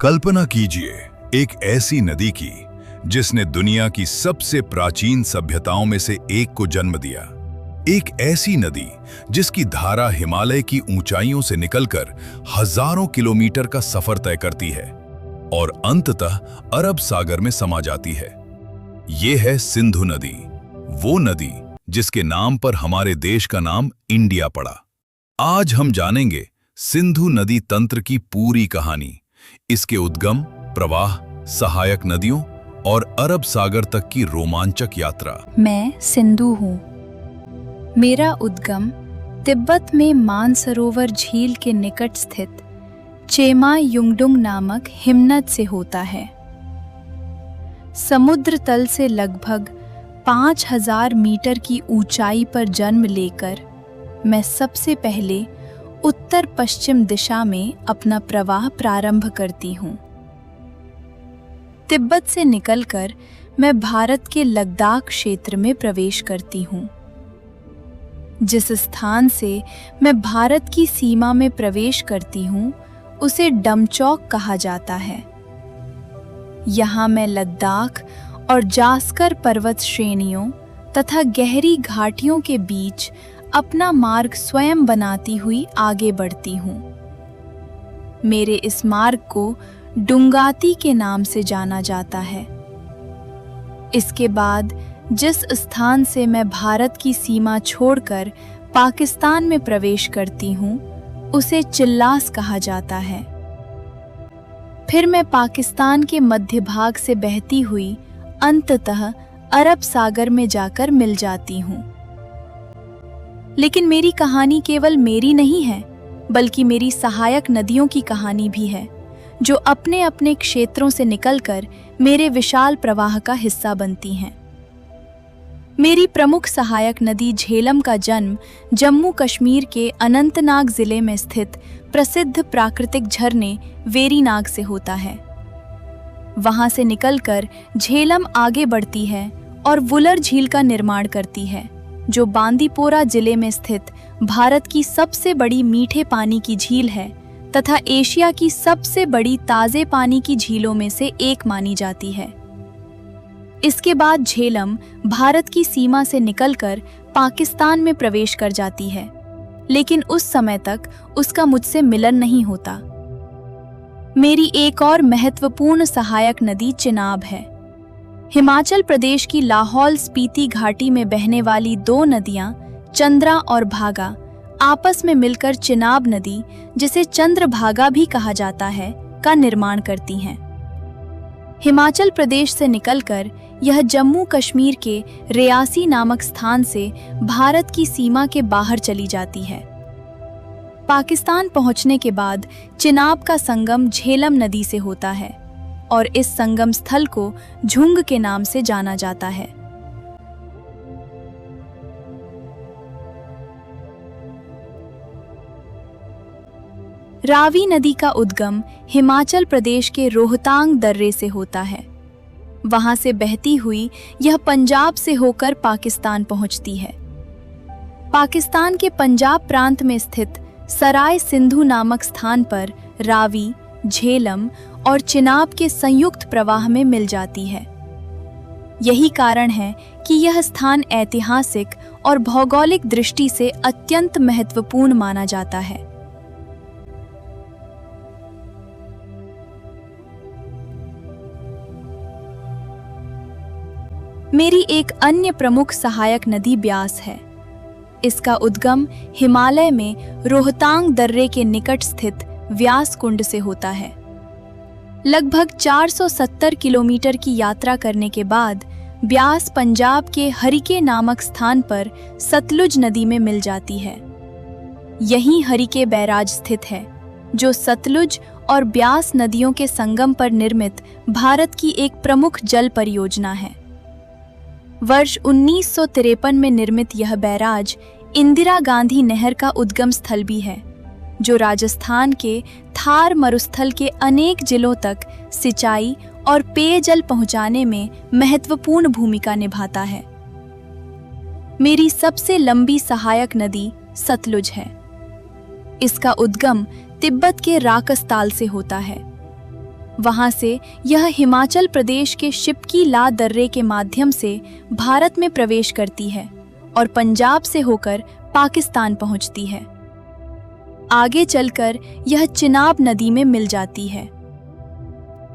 कल्पना कीजिए एक ऐसी नदी की जिसने दुनिया की सबसे प्राचीन सभ्यताओं में से एक को जन्म दिया। एक ऐसी नदी जिसकी धारा हिमालय की ऊंचाइयों से निकलकर हजारों किलोमीटर का सफर तय करती है और अंततः अरब सागर में समा जाती है। ये है सिंधु नदी, वो नदी जिसके नाम पर हमारे देश का नाम इंडिया पड़ा। आज हम जानेंगे सिंधु नदी तंत्र की पूरी कहानी, इसके उद्गम, प्रवाह, सहायक नदियों और अरब सागर तक की रोमांचक यात्रा। मैं सिंधु हूँ। मेरा उद्गम तिब्बत में मानसरोवर झील के निकट स्थित चेमा युंगडुंग नामक हिमनद से होता है। समुद्र तल से लगभग 5000 मीटर की ऊंचाई पर जन्म लेकर मैं सबसे पहले उत्तर पश्चिम दिशा में अपना प्रवाह प्रारंभ करती हूँ। तिब्बत से निकलकर मैं भारत के लद्दाख क्षेत्र में प्रवेश करती हूँ। जिस स्थान से मैं भारत की सीमा में प्रवेश करती हूँ उसे डमचौक कहा जाता है। यहाँ मैं लद्दाख और जास्कर पर्वत श्रेणियों तथा गहरी घाटियों के बीच अपना मार्ग स्वयं बनाती हुई आगे बढ़ती हूँ। मेरे इस मार्ग को डुंगाती के नाम से जाना जाता है। इसके बाद जिस स्थान से मैं भारत की सीमा छोड़कर पाकिस्तान में प्रवेश करती हूँ उसे चिल्लास कहा जाता है। फिर मैं पाकिस्तान के मध्य भाग से बहती हुई अंततः अरब सागर में जाकर मिल जाती हूँ। लेकिन मेरी कहानी केवल मेरी नहीं है, बल्कि मेरी सहायक नदियों की कहानी भी है, जो अपने अपने क्षेत्रों से निकलकर मेरे विशाल प्रवाह का हिस्सा बनती हैं। मेरी प्रमुख सहायक नदी झेलम का जन्म जम्मू कश्मीर के अनंतनाग जिले में स्थित प्रसिद्ध प्राकृतिक झरने वेरीनाग से होता है। वहां से निकलकर झेलम आगे बढ़ती है और वुलर झील का निर्माण करती है, जो बांदीपोरा जिले में स्थित भारत की सबसे बड़ी मीठे पानी की झील है तथा एशिया की सबसे बड़ी ताजे पानी की झीलों में से एक मानी जाती है। इसके बाद झेलम भारत की सीमा से निकलकर पाकिस्तान में प्रवेश कर जाती है, लेकिन उस समय तक उसका मुझसे मिलन नहीं होता। मेरी एक और महत्वपूर्ण सहायक नदी चिनाब है। हिमाचल प्रदेश की लाहौल स्पीति घाटी में बहने वाली दो नदियां चंद्रा और भागा आपस में मिलकर चिनाब नदी, जिसे चंद्रभागा भी कहा जाता है, का निर्माण करती हैं। हिमाचल प्रदेश से निकलकर यह जम्मू कश्मीर के रियासी नामक स्थान से भारत की सीमा के बाहर चली जाती है। पाकिस्तान पहुंचने के बाद चिनाब का संगम झेलम नदी से होता है और इस संगम स्थल को झुंग के नाम से जाना जाता है। रावी नदी का उद्गम हिमाचल प्रदेश के रोहतांग दर्रे से होता है। वहां से बहती हुई यह पंजाब से होकर पाकिस्तान पहुंचती है। पाकिस्तान के पंजाब प्रांत में स्थित सराय सिंधु नामक स्थान पर रावी, झेलम और चिनाब के संयुक्त प्रवाह में मिल जाती है। यही कारण है कि यह स्थान ऐतिहासिक और भौगोलिक दृष्टि से अत्यंत महत्वपूर्ण माना जाता है। मेरी एक अन्य प्रमुख सहायक नदी ब्यास है। इसका उद्गम हिमालय में रोहतांग दर्रे के निकट स्थित व्यास कुंड से होता है। लगभग 470 किलोमीटर की यात्रा करने के बाद ब्यास पंजाब के हरिके नामक स्थान पर सतलुज नदी में मिल जाती है। यहीं हरिके बैराज स्थित है, जो सतलुज और ब्यास नदियों के संगम पर निर्मित भारत की एक प्रमुख जल परियोजना है। वर्ष 1953 में निर्मित यह बैराज इंदिरा गांधी नहर का उद्गम स्थल भी है, जो राजस्थान के थार मरुस्थल के अनेक जिलों तक सिंचाई और पेयजल पहुंचाने में महत्वपूर्ण भूमिका निभाता है। मेरी सबसे लंबी सहायक नदी सतलुज है। इसका उद्गम तिब्बत के राकसताल से होता है। वहां से यह हिमाचल प्रदेश के शिप्की ला दर्रे के माध्यम से भारत में प्रवेश करती है और पंजाब से होकर पाकिस्तान पहुंचती है। आगे चलकर यह चिनाब नदी में मिल जाती है।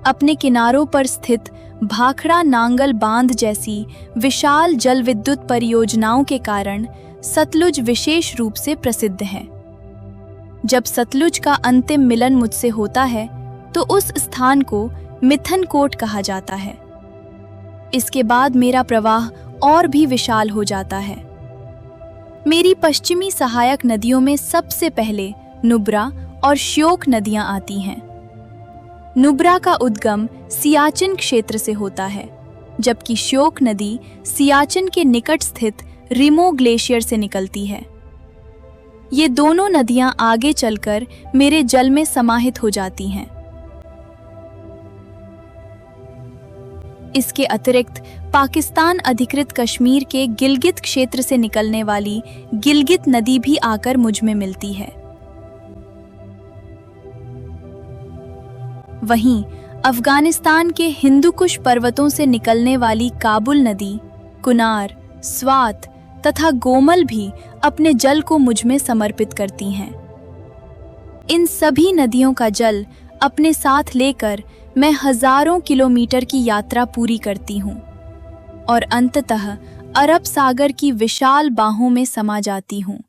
अपने किनारों पर स्थित भाखड़ा नांगल बांध जैसी विशाल जल विद्युत परियोजनाओं के कारण सतलुज विशेष रूप से प्रसिद्ध है। जब सतलुज का अंतिम मिलन मुझसे होता है तो उस स्थान को मिथनकोट कहा जाता है। इसके बाद मेरा प्रवाह और भी विशाल हो जाता है। मेरी पश्चिमी सहायक नदियों में सबसे पहले नुब्रा और श्योक नदियां आती हैं। नुब्रा का उद्गम सियाचिन क्षेत्र से होता है, जबकि श्योक नदी सियाचिन के निकट स्थित रिमो ग्लेशियर से निकलती है। ये दोनों नदियां आगे चलकर मेरे जल में समाहित हो जाती हैं। इसके अतिरिक्त पाकिस्तान अधिकृत कश्मीर के गिलगित क्षेत्र से निकलने वाली गिलगित नदी भी आकर मुझ में मिलती है। वहीं अफगानिस्तान के हिंदुकुश पर्वतों से निकलने वाली काबुल नदी, कुनार, स्वात तथा गोमल भी अपने जल को मुझ में समर्पित करती हैं। इन सभी नदियों का जल अपने साथ लेकर मैं हजारों किलोमीटर की यात्रा पूरी करती हूँ और अंततः अरब सागर की विशाल बाहों में समा जाती हूँ।